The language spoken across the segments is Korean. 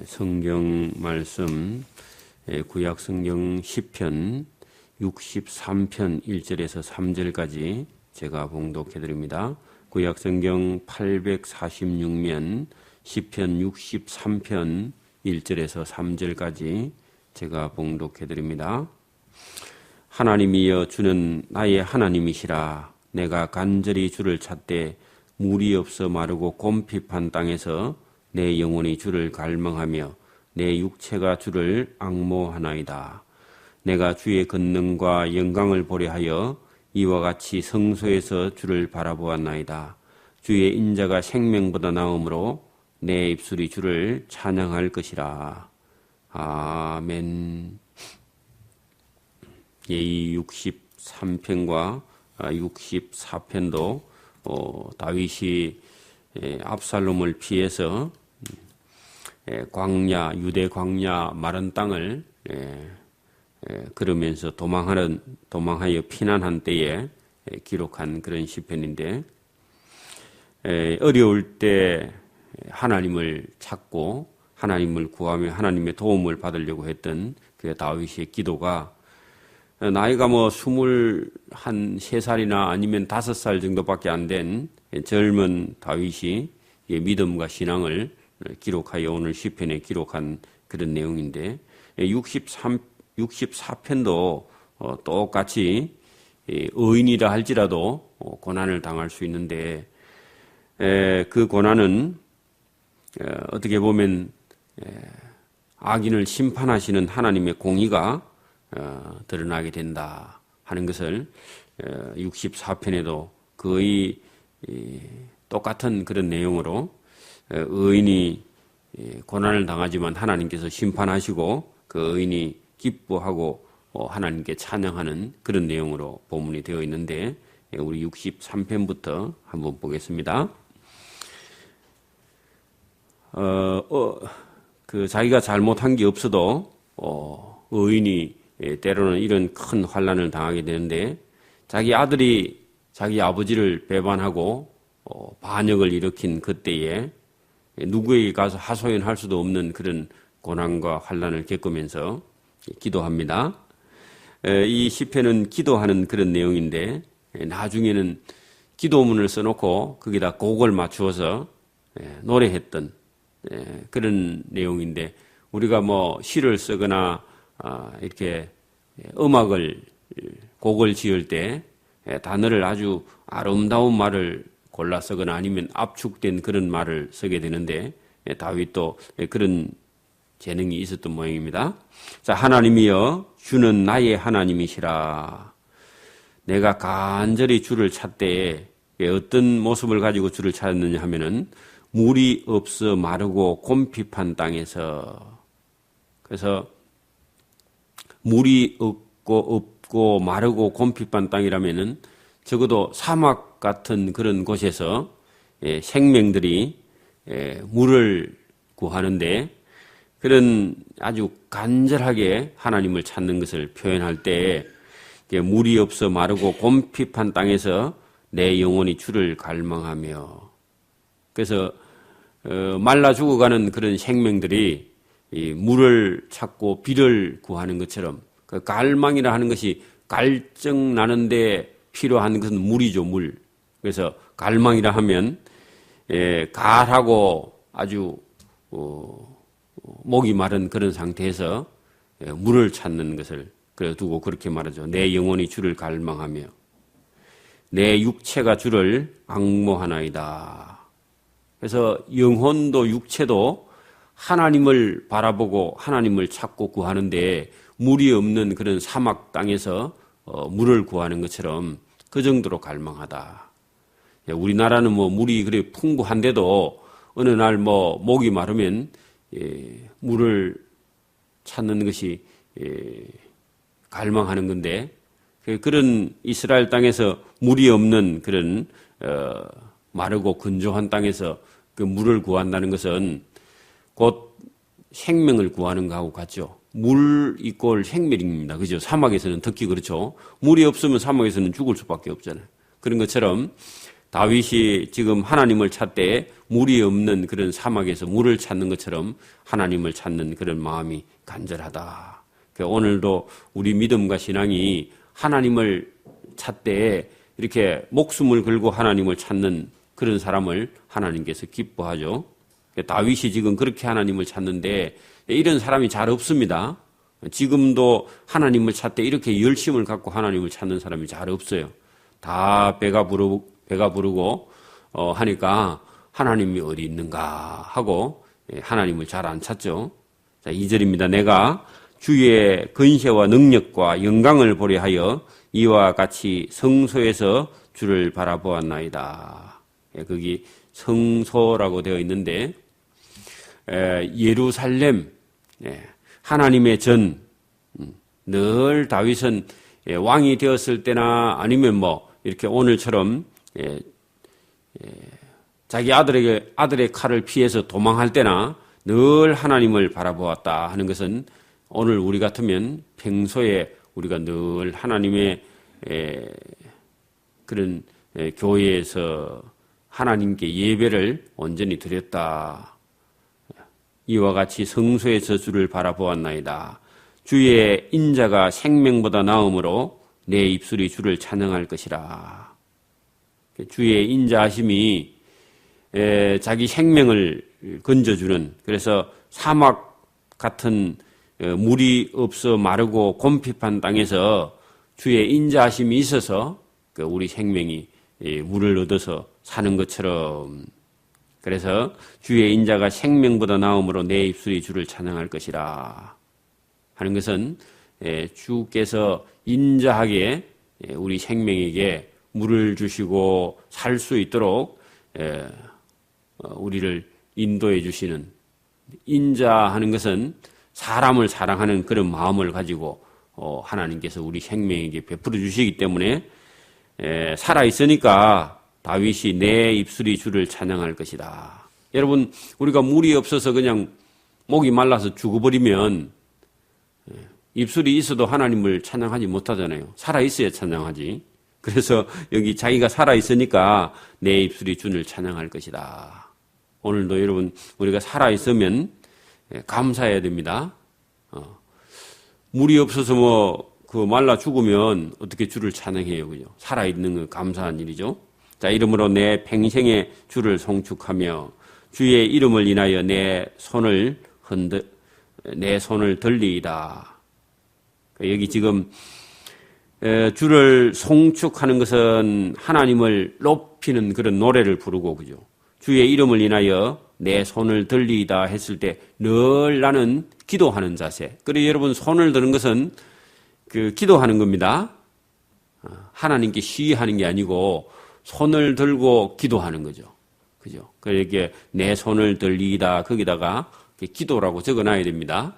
성경 말씀 구약 성경 시편 63편 1절에서 3절까지 제가 봉독해 드립니다. 구약 성경 846면 시편 63편 1절에서 3절까지 제가 봉독해 드립니다. 하나님이여 주는 나의 하나님이시라. 내가 간절히 주를 찾되 물이 없어 마르고 곰핍한 땅에서 내 영혼이 주를 갈망하며 내 육체가 주를 앙모하나이다. 내가 주의 권능과 영광을 보려 하여 이와 같이 성소에서 주를 바라보았나이다. 주의 인자가 생명보다 나음으로 내 입술이 주를 찬양할 것이라. 아멘. 이 63편과 64편도 다윗이 압살롬을 피해서 광야, 유대 광야 마른 땅을 걸으면서 도망하여 피난한 때에 기록한 그런 시편인데, 어려울 때 하나님을 찾고 하나님을 구하며 하나님의 도움을 받으려고 했던 그 다윗의 기도가 나이가 23살이나 아니면 5살 정도밖에 안 된 젊은 다윗이 믿음과 신앙을 기록하여 오늘 시편에 기록한 그런 내용인데, 64편도 똑같이 의인이라 할지라도 고난을 당할 수 있는데, 그 고난은 어떻게 보면 악인을 심판하시는 하나님의 공의가 드러나게 된다 하는 것을 64편에도 거의 똑같은 그런 내용으로 의인이 고난을 당하지만 하나님께서 심판하시고 그 의인이 기뻐하고 하나님께 찬양하는 그런 내용으로 본문이 되어 있는데, 우리 63편부터 한번 보겠습니다. 자기가 잘못한 게 없어도 의인이 때로는 이런 큰 환난을 당하게 되는데, 자기 아들이 자기 아버지를 배반하고 반역을 일으킨 그때에 누구에게 가서 하소연할 수도 없는 그런 고난과 환난을 겪으면서 기도합니다. 이 시편은 기도하는 그런 내용인데, 나중에는 기도문을 써놓고 거기다 곡을 맞추어서 노래했던 그런 내용인데, 우리가 시를 쓰거나 이렇게 곡을 지을 때 단어를 아주 아름다운 말을 골라 쓰거나 아니면 압축된 그런 말을 쓰게 되는데, 다윗도 그런 재능이 있었던 모양입니다. 자, 하나님이여 주는 나의 하나님이시라. 내가 간절히 주를 찾되, 어떤 모습을 가지고 주를 찾았느냐 하면은 물이 없어 마르고 곰핍한 땅에서. 그래서 물이 없고 마르고 곰핍한 땅이라면은 적어도 사막 같은 그런 곳에서 생명들이 물을 구하는데, 그런 아주 간절하게 하나님을 찾는 것을 표현할 때, 물이 없어 마르고 곰핍한 땅에서 내 영혼이 주를 갈망하며, 그래서 말라 죽어가는 그런 생명들이 이 물을 찾고 비를 구하는 것처럼, 그 갈망이라 하는 것이 갈증 나는데 필요한 것은 물이죠, 물. 그래서 갈망이라 하면 갈하고 아주 목이 마른 그런 상태에서 물을 찾는 것을 두고 그렇게 말하죠. 내 영혼이 주를 갈망하며 내 육체가 주를 앙모하나이다. 그래서 영혼도 육체도 하나님을 바라보고 하나님을 찾고 구하는데, 물이 없는 그런 사막 땅에서 물을 구하는 것처럼 그 정도로 갈망하다. 우리나라는 물이 그래 풍부한데도 어느 날 목이 마르면 물을 찾는 것이 갈망하는 건데, 그런 이스라엘 땅에서 물이 없는 그런 마르고 건조한 땅에서 그 물을 구한다는 것은 곧 생명을 구하는 것하고 같죠. 물 이꼴 생명입니다. 그죠? 사막에서는 특히 그렇죠. 물이 없으면 사막에서는 죽을 수밖에 없잖아요. 그런 것처럼 다윗이 지금 하나님을 찾되 물이 없는 그런 사막에서 물을 찾는 것처럼 하나님을 찾는 그런 마음이 간절하다. 오늘도 우리 믿음과 신앙이 하나님을 찾되 이렇게 목숨을 걸고 하나님을 찾는 그런 사람을 하나님께서 기뻐하죠. 다윗이 지금 그렇게 하나님을 찾는데 이런 사람이 잘 없습니다. 지금도 하나님을 찾되 이렇게 열심을 갖고 하나님을 찾는 사람이 잘 없어요. 다 배가 부르고 하니까 하나님이 어디 있는가 하고 하나님을 잘 안 찾죠. 자, 2절입니다. 내가 주의 근세와 능력과 영광을 보려 하여 이와 같이 성소에서 주를 바라보았나이다. 거기 성소라고 되어 있는데 예루살렘, 하나님의 전, 늘 다윗은 왕이 되었을 때나 아니면 뭐 이렇게 오늘처럼 자기 아들의 칼을 피해서 도망할 때나 늘 하나님을 바라보았다 하는 것은 오늘 우리 같으면 평소에 우리가 늘 하나님의 그런 교회에서 하나님께 예배를 온전히 드렸다. 이와 같이 성소에서 주를 바라보았나이다. 주의 인자가 생명보다 나음으로 내 입술이 주를 찬양할 것이라. 주의 인자하심이 자기 생명을 건져주는, 그래서 사막 같은 물이 없어 마르고 곰핍한 땅에서 주의 인자하심이 있어서 우리 생명이 물을 얻어서 사는 것처럼, 그래서 주의 인자가 생명보다 나음으로 내 입술이 주를 찬양할 것이라 하는 것은 주께서 인자하게 우리 생명에게 물을 주시고 살 수 있도록 우리를 인도해 주시는, 인자하는 것은 사람을 사랑하는 그런 마음을 가지고 하나님께서 우리 생명에게 베풀어 주시기 때문에 살아있으니까 다윗이 내 입술이 주를 찬양할 것이다. 여러분, 우리가 물이 없어서 그냥 목이 말라서 죽어버리면 입술이 있어도 하나님을 찬양하지 못하잖아요. 살아있어야 찬양하지. 그래서 여기 자기가 살아있으니까 내 입술이 주를 찬양할 것이다. 오늘도 여러분, 우리가 살아있으면 감사해야 됩니다. 물이 없어서 말라 죽으면 어떻게 주를 찬양해요, 그죠? 살아있는 건 감사한 일이죠. 자, 이름으로 내 평생에 주를 송축하며 주의 이름을 인하여 내 손을 들리이다. 여기 지금 주를 송축하는 것은 하나님을 높이는 그런 노래를 부르고, 그죠? 주의 이름을 인하여 내 손을 들리이다 했을 때 늘 나는 기도하는 자세. 그리고 여러분, 손을 드는 것은 기도하는 겁니다. 하나님께 시위하는 게 아니고 손을 들고 기도하는 거죠. 그죠? 그러니까 내 손을 들리이다 거기다가 기도라고 적어놔야 됩니다.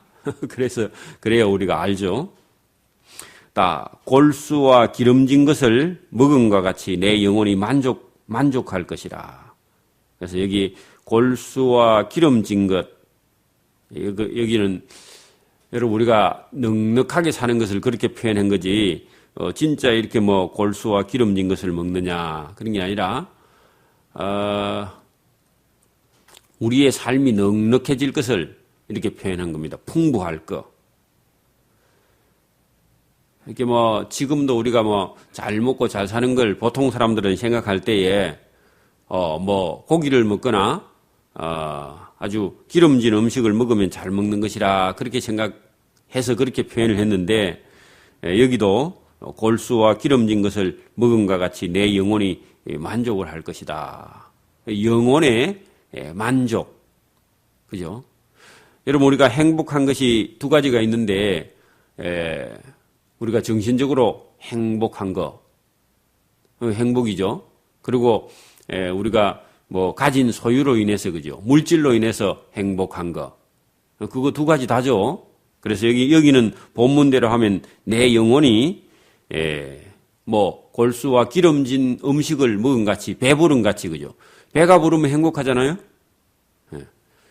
그래야 우리가 알죠. 골수와 기름진 것을 먹음과 같이 내 영혼이 만족할 것이라. 그래서 여기 골수와 기름진 것, 여기는 여러분 우리가 넉넉하게 사는 것을 그렇게 표현한 거지, 진짜 이렇게 골수와 기름진 것을 먹느냐 그런 게 아니라 우리의 삶이 넉넉해질 것을 이렇게 표현한 겁니다. 풍부할 것. 이렇게 지금도 우리가 잘 먹고 잘 사는 걸 보통 사람들은 생각할 때에 고기를 먹거나 아주 기름진 음식을 먹으면 잘 먹는 것이라 그렇게 생각해서 그렇게 표현을 했는데, 여기도 골수와 기름진 것을 먹음과 같이 내 영혼이 만족을 할 것이다. 영혼의 만족. 그죠? 여러분, 우리가 행복한 것이 두 가지가 있는데, 우리가 정신적으로 행복한 거, 행복이죠. 그리고 우리가 가진 소유로 인해서, 그죠? 물질로 인해서 행복한 거. 그거 두 가지 다죠. 그래서 여기는 본문대로 하면 내 영혼이 골수와 기름진 음식을 먹은 같이, 배부른 같이, 그죠? 배가 부르면 행복하잖아요?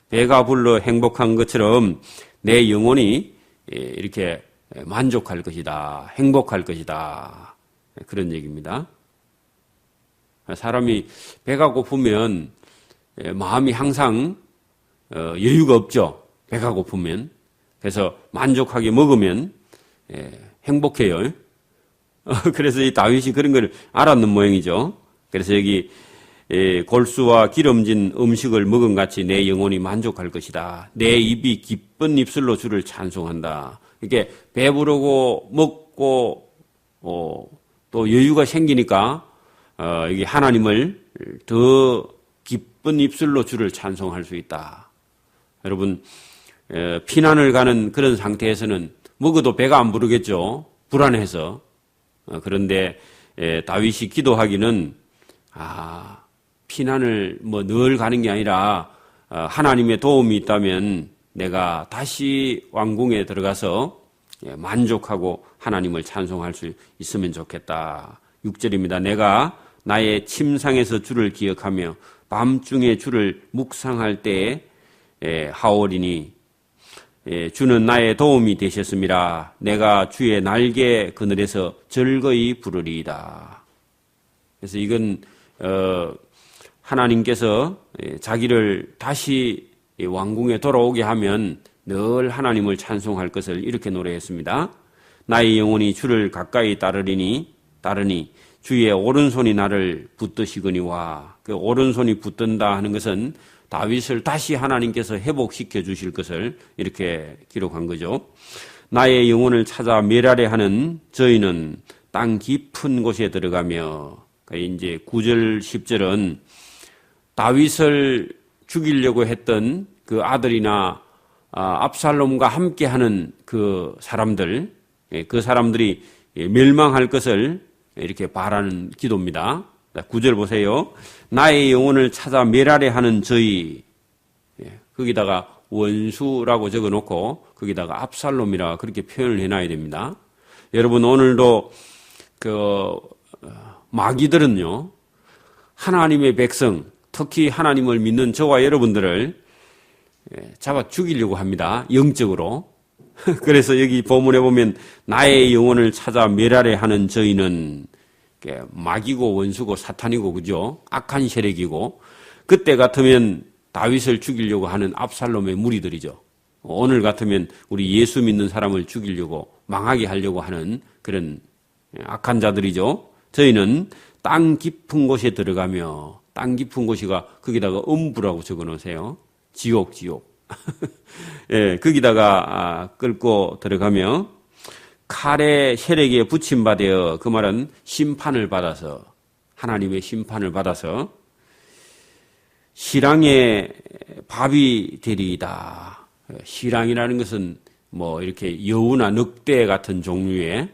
배가 불러 행복한 것처럼 내 영혼이 이렇게 만족할 것이다. 행복할 것이다. 그런 얘기입니다. 사람이 배가 고프면 마음이 항상 여유가 없죠. 배가 고프면. 그래서 만족하게 먹으면 행복해요. 그래서 이 다윗이 그런 걸 알았는 모양이죠. 그래서 여기 골수와 기름진 음식을 먹은 같이 내 영혼이 만족할 것이다. 내 입이 기쁜 입술로 주를 찬송한다. 이렇게 배부르고 먹고 또 여유가 생기니까 이게 하나님을 더 기쁜 입술로 주를 찬송할 수 있다. 여러분 피난을 가는 그런 상태에서는 먹어도 배가 안 부르겠죠. 불안해서. 그런데 다윗이 기도하기는 피난을 늘 가는 게 아니라 하나님의 도움이 있다면 내가 다시 왕궁에 들어가서 만족하고 하나님을 찬송할 수 있으면 좋겠다. 6절입니다. 내가 나의 침상에서 주를 기억하며 밤중에 주를 묵상할 때에 하오리니 주는 나의 도움이 되셨음이라. 내가 주의 날개 그늘에서 즐거이 부르리이다. 그래서 이건 하나님께서 자기를 다시 왕궁에 돌아오게 하면 늘 하나님을 찬송할 것을 이렇게 노래했습니다. 나의 영혼이 주를 가까이 따르니 주의 오른손이 나를 붙드시거니와. 그 오른손이 붙든다 하는 것은 다윗을 다시 하나님께서 회복시켜 주실 것을 이렇게 기록한 거죠. 나의 영혼을 찾아 멸하려 하는 저희는 땅 깊은 곳에 들어가며. 이제 9절 10절은 다윗을 죽이려고 했던 그 아들이나 압살롬과 함께하는 그 사람들이 멸망할 것을 이렇게 바라는 기도입니다. 9절 보세요. 나의 영혼을 찾아 멸하려 하는 저희. 거기다가 원수라고 적어놓고 거기다가 압살롬이라 그렇게 표현을 해놔야 됩니다. 여러분 오늘도 마귀들은요, 하나님의 백성, 특히 하나님을 믿는 저와 여러분들을 잡아 죽이려고 합니다. 영적으로. 그래서 여기 본문에 보면 나의 영혼을 찾아 멸하려 하는 저희는 마귀고 원수고 사탄이고 그죠? 악한 세력이고, 그때 같으면 다윗을 죽이려고 하는 압살롬의 무리들이죠. 오늘 같으면 우리 예수 믿는 사람을 죽이려고 망하게 하려고 하는 그런 악한 자들이죠. 저희는 땅 깊은 곳에 들어가며, 땅 깊은 곳이가 거기다가 음부라고 적어놓으세요. 지옥. 예, 거기다가 끌고 들어가며 칼의 세력에 붙임받아, 그 말은 심판을 받아서, 하나님의 심판을 받아서 시랑의 밥이 되리이다. 시랑이라는 것은 이렇게 여우나 늑대 같은 종류의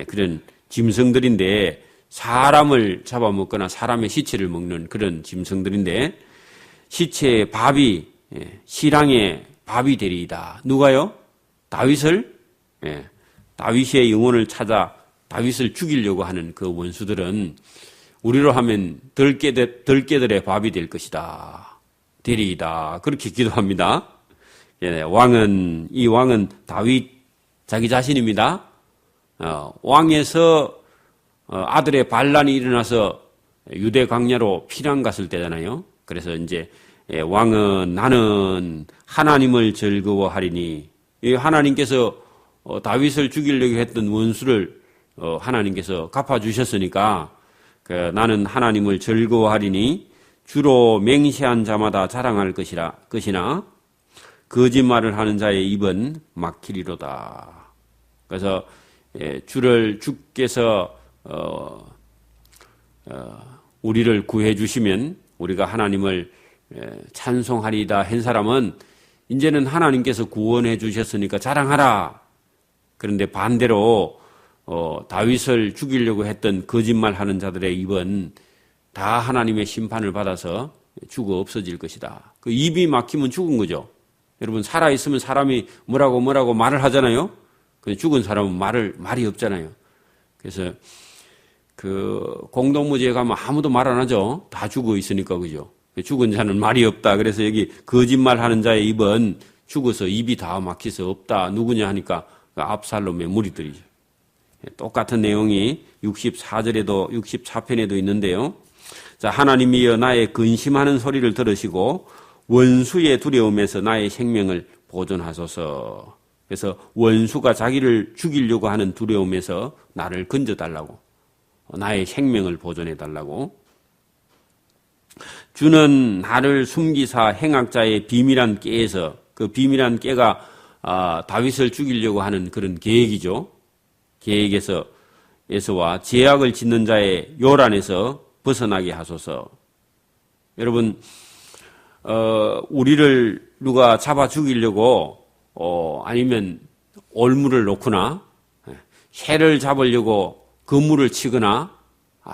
그런 짐승들인데, 사람을 잡아먹거나 사람의 시체를 먹는 그런 짐승들인데, 시체의 밥이 시랑의 밥이 되리이다. 누가요? 다윗을? 다윗의 영혼을 찾아 다윗을 죽이려고 하는 그 원수들은 우리로 하면 덜깨들의 밥이 될 것이다. 되리이다. 그렇게 기도합니다. 이 왕은 다윗 자기 자신입니다. 왕에서 아들의 반란이 일어나서 유대 광야로 피난 갔을 때잖아요. 그래서 이제 왕은 나는 하나님을 즐거워하리니, 하나님께서 다윗을 죽이려고 했던 원수를 하나님께서 갚아주셨으니까 나는 하나님을 즐거워하리니 주로 맹세한 자마다 자랑할 것이나 거짓말을 하는 자의 입은 막히리로다. 그래서 주께서 우리를 구해 주시면 우리가 하나님을 찬송하리다 한 사람은 이제는 하나님께서 구원해 주셨으니까 자랑하라. 그런데 반대로 다윗을 죽이려고 했던 거짓말하는 자들의 입은 다 하나님의 심판을 받아서 죽어 없어질 것이다. 그 입이 막히면 죽은 거죠. 여러분 살아 있으면 사람이 뭐라고 말을 하잖아요. 근데 죽은 사람은 말이 없잖아요. 그래서 그 공동무지에 가면 아무도 말 안 하죠. 다 죽어 있으니까 그죠. 죽은 자는 말이 없다. 그래서 여기 거짓말하는 자의 입은 죽어서 입이 다 막혀서 없다. 누구냐 하니까 압살롬의 무리들이죠. 똑같은 내용이 64절에도 64편에도 있는데요. 자, 하나님이여 나의 근심하는 소리를 들으시고 원수의 두려움에서 나의 생명을 보존하소서. 그래서 원수가 자기를 죽이려고 하는 두려움에서 나를 건져달라고, 나의 생명을 보존해달라고. 주는 나를 숨기사 행악자의 비밀한 깨에서, 그 비밀한 깨가 다윗을 죽이려고 하는 그런 계획이죠. 계획에서와 죄악을 짓는 자의 요란에서 벗어나게 하소서. 여러분, 우리를 누가 잡아 죽이려고 아니면 올무를 놓거나 새를 잡으려고 그물을 치거나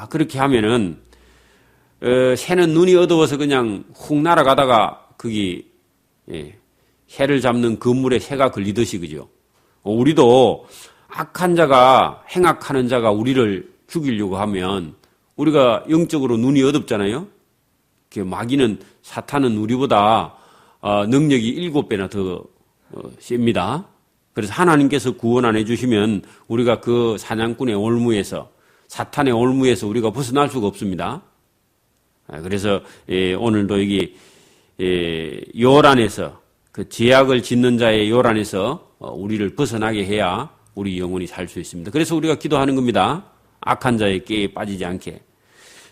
그렇게 하면은 새는 눈이 어두워서 그냥 훅 날아가다가 거기 새를 잡는 그물에 새가 걸리듯이, 그죠? 우리도 악한 자가, 행악하는 자가 우리를 죽이려고 하면 우리가 영적으로 눈이 어둡잖아요. 마귀는, 사탄은 우리보다 능력이 7배나 더 셉니다. 그래서 하나님께서 구원 안 해주시면 우리가 그 사냥꾼의 올무에서, 사탄의 올무에서 우리가 벗어날 수가 없습니다. 그래서 오늘도 여기 요란에서, 그 죄악을 짓는 자의 요란에서 우리를 벗어나게 해야 우리 영혼이 살 수 있습니다. 그래서 우리가 기도하는 겁니다. 악한 자의 깨에 빠지지 않게.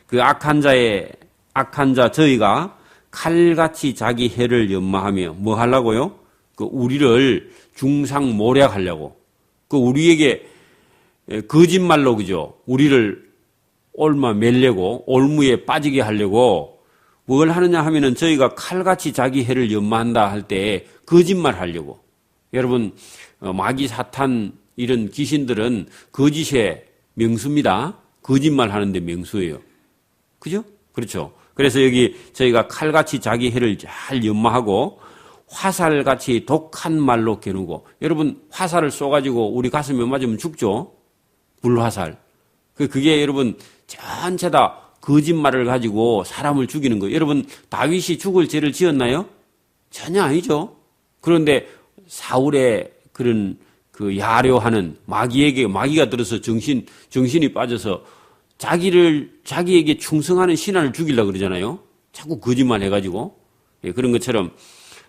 그 악한 자 저희가 칼같이 자기 해를 연마하며 뭐 하려고요? 그 우리를 중상모략하려고. 그 우리에게 거짓말로, 그죠? 우리를 올마 매려고, 올무에 빠지게 하려고 뭘 하느냐 하면은 저희가 칼같이 자기 해를 연마한다 할 때 거짓말 하려고. 여러분, 마귀, 사탄 이런 귀신들은 거짓의 명수입니다. 거짓말 하는데 명수예요. 그죠? 그렇죠. 그래서 여기 저희가 칼같이 자기 해를 잘 연마하고 화살같이 독한 말로 겨누고. 여러분, 화살을 쏘가지고 우리 가슴에 맞으면 죽죠? 불화살. 그게 여러분 전체 다 거짓말을 가지고 사람을 죽이는 거예요. 여러분, 다윗이 죽을 죄를 지었나요? 전혀 아니죠. 그런데 사울의 그런 그 야려하는 마귀가 들어서 정신이 빠져서 자기에게 충성하는 신하를 죽이려고 그러잖아요. 자꾸 거짓말 해가지고. 그런 것처럼,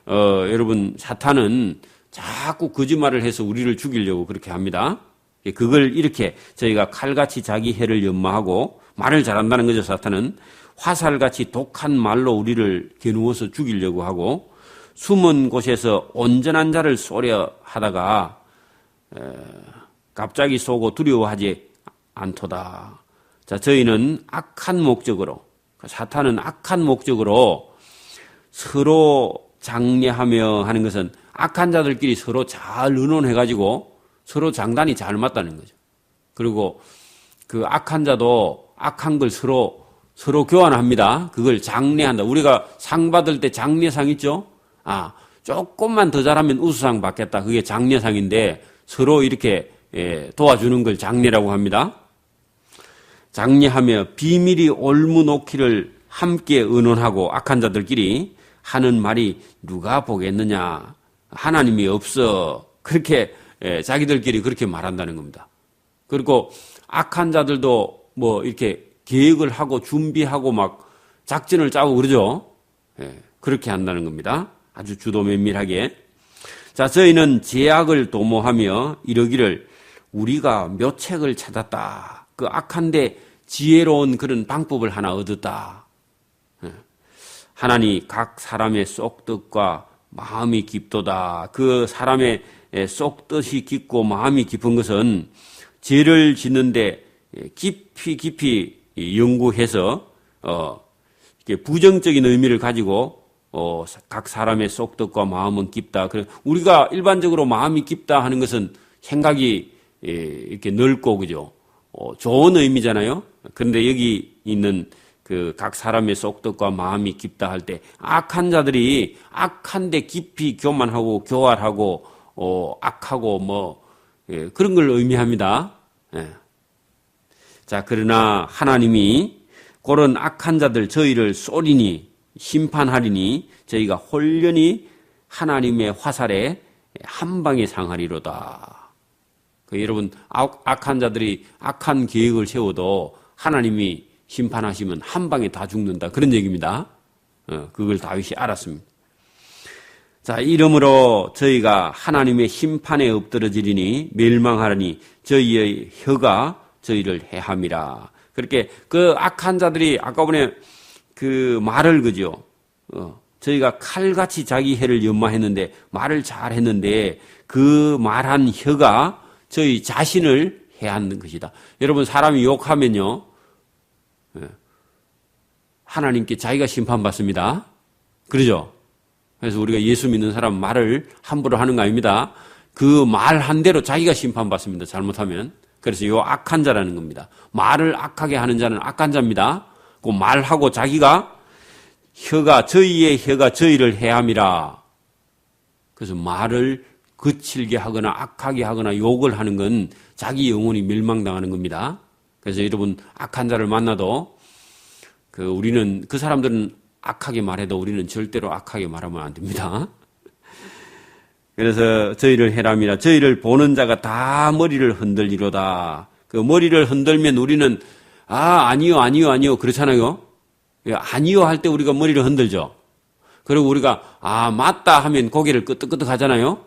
여러분, 사탄은 자꾸 거짓말을 해서 우리를 죽이려고 그렇게 합니다. 그걸 이렇게 저희가 칼같이 자기 해를 연마하고, 말을 잘한다는 거죠, 사탄은. 화살같이 독한 말로 우리를 겨누어서 죽이려고 하고, 숨은 곳에서 온전한 자를 쏘려 하다가 갑자기 쏘고 두려워하지 않도다. 자, 저희는 악한 목적으로, 사탄은 악한 목적으로 서로 장례하며 하는 것은 악한 자들끼리 서로 잘 의논해가지고 서로 장단이 잘 맞다는 거죠. 그리고 그 악한 자도 악한 걸 서로 교환합니다. 그걸 장례한다. 우리가 상 받을 때 장례상 있죠? 조금만 더 잘하면 우수상 받겠다. 그게 장례상인데 서로 이렇게 도와주는 걸 장례라고 합니다. 장례하며 비밀이 올무 놓기를 함께 의논하고 악한 자들끼리 하는 말이 누가 보겠느냐. 하나님이 없어. 그렇게 자기들끼리 그렇게 말한다는 겁니다. 그리고 악한 자들도 뭐 이렇게 계획을 하고 준비하고 막 작전을 짜고 그러죠. 그렇게 한다는 겁니다. 아주 주도 면밀하게. 자, 저희는 죄악을 도모하며 이러기를 우리가 묘책을 찾았다. 그 악한데 지혜로운 그런 방법을 하나 얻었다. 하나니 각 사람의 쏙뜻과 마음이 깊도다. 그 사람의 쏙뜻이 깊고 마음이 깊은 것은 죄를 짓는데 깊이 연구해서 이렇게 부정적인 의미를 가지고 각 사람의 쏙뜻과 마음은 깊다. 그래 우리가 일반적으로 마음이 깊다 하는 것은 생각이 이렇게 넓고 그죠? 좋은 의미잖아요. 그런데 여기 있는 그 각 사람의 쏙뜻과 마음이 깊다 할 때 악한 자들이 악한데 깊이 교만하고 교활하고 악하고 뭐 그런 걸 의미합니다. 자, 그러나 하나님이 그런 악한 자들 저희를 쏘리니 심판하리니 저희가 홀련히 하나님의 화살에 한 방에 상하리로다. 여러분, 악한 자들이 악한 계획을 세워도 하나님이 심판하시면 한 방에 다 죽는다. 그런 얘기입니다. 그걸 다윗이 알았습니다. 자, 이러므로 저희가 하나님의 심판에 엎드러지리니 멸망하리니 저희의 혀가 저희를 해함이라. 그렇게 그 악한 자들이 아까 전에 그 말을 그죠. 저희가 칼같이 자기 혀를 연마했는데 말을 잘했는데 그 말한 혀가 저희 자신을 해하는 것이다. 여러분 사람이 욕하면요. 하나님께 자기가 심판받습니다. 그러죠? 그래서 우리가 예수 믿는 사람 말을 함부로 하는 거 아닙니다. 그 말한 대로 자기가 심판받습니다. 잘못하면. 그래서 요 악한 자라는 겁니다. 말을 악하게 하는 자는 악한 자입니다. 그 말하고 자기가 저희의 혀가 저희를 해함이라. 그래서 말을 거칠게 하거나 악하게 하거나 욕을 하는 건 자기 영혼이 멸망당하는 겁니다. 그래서 여러분 악한 자를 만나도 우리는 그 사람들은 악하게 말해도 우리는 절대로 악하게 말하면 안 됩니다. 그래서 저희를 해람이라 저희를 보는 자가 다 머리를 흔들리로다. 그 머리를 흔들면 우리는 아니요 그렇잖아요. 아니요 할 때 우리가 머리를 흔들죠. 그리고 우리가 맞다 하면 고개를 끄덕끄덕 하잖아요.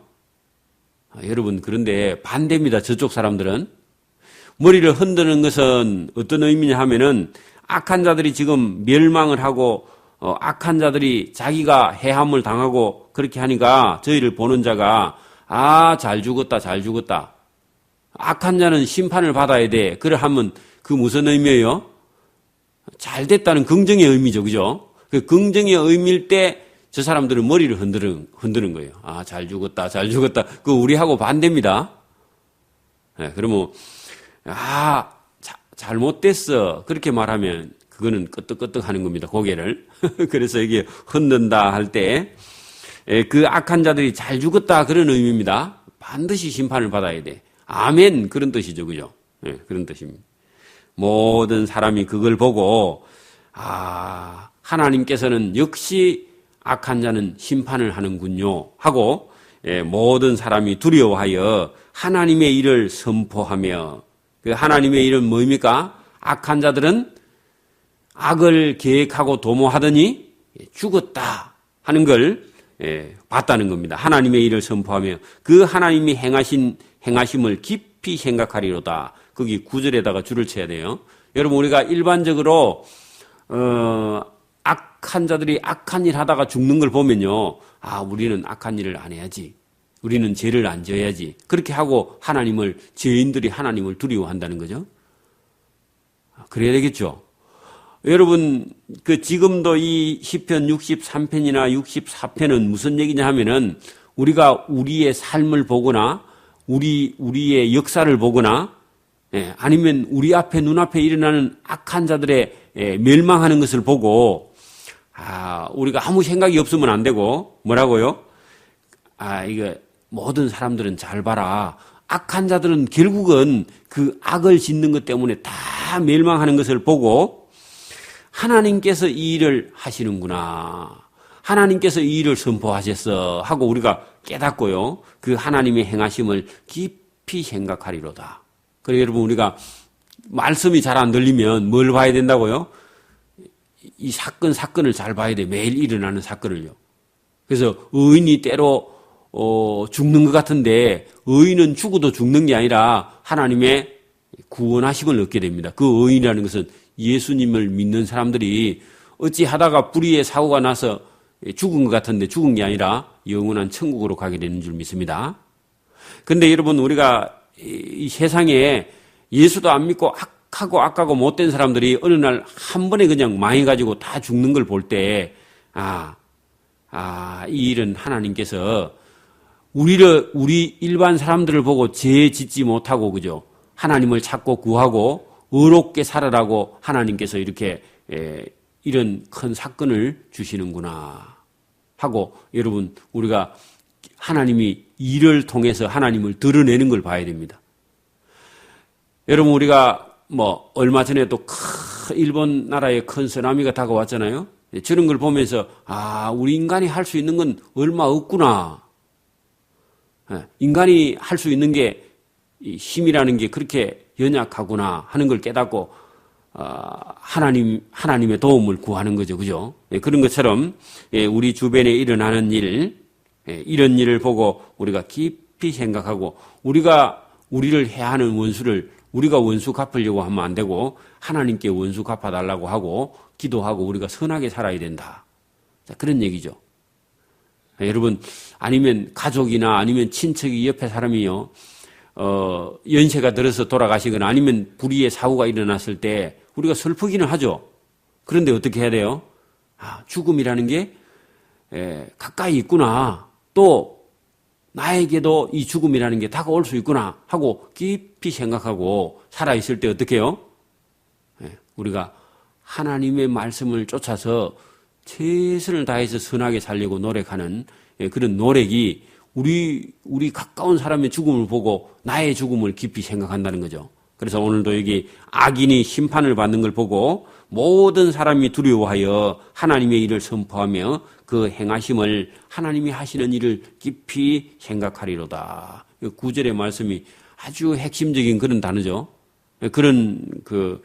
여러분 그런데 반대입니다. 저쪽 사람들은 머리를 흔드는 것은 어떤 의미냐 하면은 악한 자들이 지금 멸망을 하고 악한 자들이 자기가 해함을 당하고 그렇게 하니까 저희를 보는 자가 잘 죽었다 잘 죽었다. 악한 자는 심판을 받아야 돼. 그래 하면 그 무슨 의미예요? 잘 됐다는 긍정의 의미죠. 그죠? 그 긍정의 의미일 때 저 사람들은 머리를 흔드는 거예요. 잘 죽었다 잘 죽었다. 그거 우리하고 반대입니다. 네, 그러면 잘못됐어. 그렇게 말하면 그거는 끄떡끄떡 하는 겁니다. 고개를. 그래서 이게 흔든다 할 때 그 악한 자들이 잘 죽었다 그런 의미입니다. 반드시 심판을 받아야 돼. 아멘 그런 뜻이죠. 그죠? 네, 그런 뜻입니다. 모든 사람이 그걸 보고 하나님께서는 역시 악한 자는 심판을 하는군요 하고 모든 사람이 두려워하여 하나님의 일을 선포하며 그 하나님의 일은 뭡니까? 악한 자들은 악을 계획하고 도모하더니 죽었다 하는 걸 봤다는 겁니다. 하나님의 일을 선포하며 그 하나님이 행하심을 깊이 생각하리로다. 거기 9절에다가 줄을 쳐야 돼요. 여러분 우리가 일반적으로 악한 자들이 악한 일 하다가 죽는 걸 보면요. 우리는 악한 일을 안 해야지. 우리는 죄를 안 지어야지. 그렇게 하고 죄인들이 하나님을 두려워한다는 거죠. 그래야 되겠죠. 여러분, 지금도 이 시편 63편이나 64편은 무슨 얘기냐 하면은 우리가 우리의 삶을 보거나 우리의 역사를 보거나 아니면 우리 앞에 눈앞에 일어나는 악한 자들의 멸망하는 것을 보고 우리가 아무 생각이 없으면 안 되고 뭐라고요? 이거 모든 사람들은 잘 봐라. 악한 자들은 결국은 그 악을 짓는 것 때문에 다 멸망하는 것을 보고 하나님께서 이 일을 하시는구나. 하나님께서 이 일을 선포하셨어 하고 우리가 깨닫고요. 그 하나님의 행하심을 깊이 생각하리로다. 그래서 여러분 우리가 말씀이 잘 안 들리면 뭘 봐야 된다고요? 이 사건을 잘 봐야 돼. 매일 일어나는 사건을요. 그래서 의인이 때로 죽는 것 같은데 의인은 죽어도 죽는 게 아니라 하나님의 구원하심을 얻게 됩니다. 그 의인이라는 것은 예수님을 믿는 사람들이 어찌 하다가 불의의 사고가 나서 죽은 것 같은데 죽은 게 아니라 영원한 천국으로 가게 되는 줄 믿습니다. 그런데 여러분 우리가 이 세상에 예수도 안 믿고 악하고 못된 사람들이 어느 날 한 번에 그냥 망해가지고 다 죽는 걸 볼 때 이 일은 하나님께서 우리 일반 사람들을 보고 죄 짓지 못하고 그죠? 하나님을 찾고 구하고 의롭게 살아라고 하나님께서 이렇게 이런 큰 사건을 주시는구나 하고 여러분 우리가 하나님이 일을 통해서 하나님을 드러내는 걸 봐야 됩니다. 여러분 우리가 얼마 전에도 일본 나라에 큰 쓰나미가 다가왔잖아요. 저런 걸 보면서 우리 인간이 할 수 있는 건 얼마 없구나. 인간이 할 수 있는 게 힘이라는 게 그렇게 연약하구나 하는 걸 깨닫고 하나님의 도움을 구하는 거죠. 그죠? 그런 것처럼 우리 주변에 일어나는 일, 이런 일을 보고 우리가 깊이 생각하고 우리를 해하는 원수를 우리가 원수 갚으려고 하면 안 되고 하나님께 원수 갚아달라고 하고 기도하고 우리가 선하게 살아야 된다. 자, 그런 얘기죠. 여러분, 아니면 가족이나 아니면 친척이 옆에 사람이요, 연세가 들어서 돌아가시거나 아니면 불의의 사고가 일어났을 때 우리가 슬프기는 하죠. 그런데 어떻게 해야 돼요? 죽음이라는 게 가까이 있구나. 또 나에게도 이 죽음이라는 게 다가올 수 있구나 하고 깊이 생각하고 살아있을 때 어떻게 해요? 우리가 하나님의 말씀을 쫓아서 최선을 다해서 선하게 살려고 노력하는 그런 노력이 우리 가까운 사람의 죽음을 보고 나의 죽음을 깊이 생각한다는 거죠. 그래서 오늘도 여기 악인이 심판을 받는 걸 보고 모든 사람이 두려워하여 하나님의 일을 선포하며 그 행하심을 하나님이 하시는 일을 깊이 생각하리로다. 9절의 말씀이 아주 핵심적인 그런 단어죠. 그런 그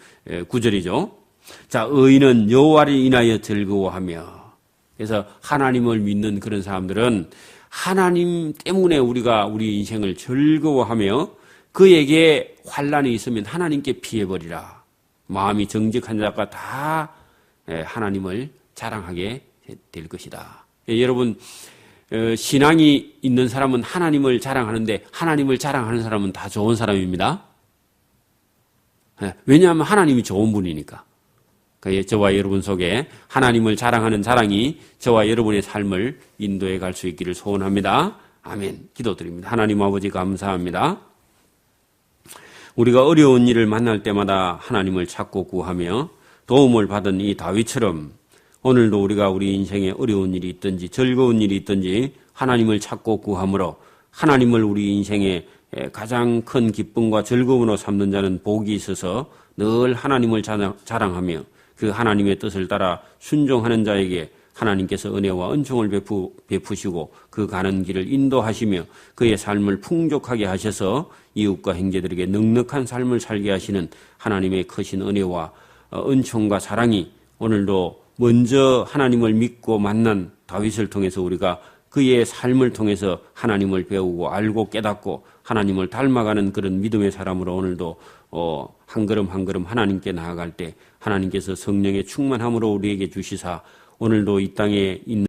구절이죠. 자, 의인은 여호와를 인하여 즐거워하며. 그래서 하나님을 믿는 그런 사람들은 하나님 때문에 우리가 우리 인생을 즐거워하며 그에게 환난이 있으면 하나님께 피해버리라. 마음이 정직한 자가 다 하나님을 자랑하게 될 것이다. 여러분, 신앙이 있는 사람은 하나님을 자랑하는데 하나님을 자랑하는 사람은 다 좋은 사람입니다. 왜냐하면 하나님이 좋은 분이니까. 저와 여러분 속에 하나님을 자랑하는 자랑이 저와 여러분의 삶을 인도해 갈 수 있기를 소원합니다. 아멘. 기도드립니다. 하나님 아버지 감사합니다. 우리가 어려운 일을 만날 때마다 하나님을 찾고 구하며 도움을 받은 이 다윗처럼 오늘도 우리가 우리 인생에 어려운 일이 있든지 즐거운 일이 있든지 하나님을 찾고 구함으로 하나님을 우리 인생에 가장 큰 기쁨과 즐거움으로 삼는 자는 복이 있어서 늘 하나님을 자랑하며 그 하나님의 뜻을 따라 순종하는 자에게 하나님께서 은혜와 은총을 베푸시고 그 가는 길을 인도하시며 그의 삶을 풍족하게 하셔서 이웃과 형제들에게 넉넉한 삶을 살게 하시는 하나님의 크신 은혜와 은총과 사랑이 오늘도 먼저 하나님을 믿고 만난 다윗을 통해서 우리가 그의 삶을 통해서 하나님을 배우고 알고 깨닫고 하나님을 닮아가는 그런 믿음의 사람으로 오늘도 한 걸음 한 걸음 하나님께 나아갈 때 하나님께서 성령의 충만함으로 우리에게 주시사 오늘도 이 땅에 있는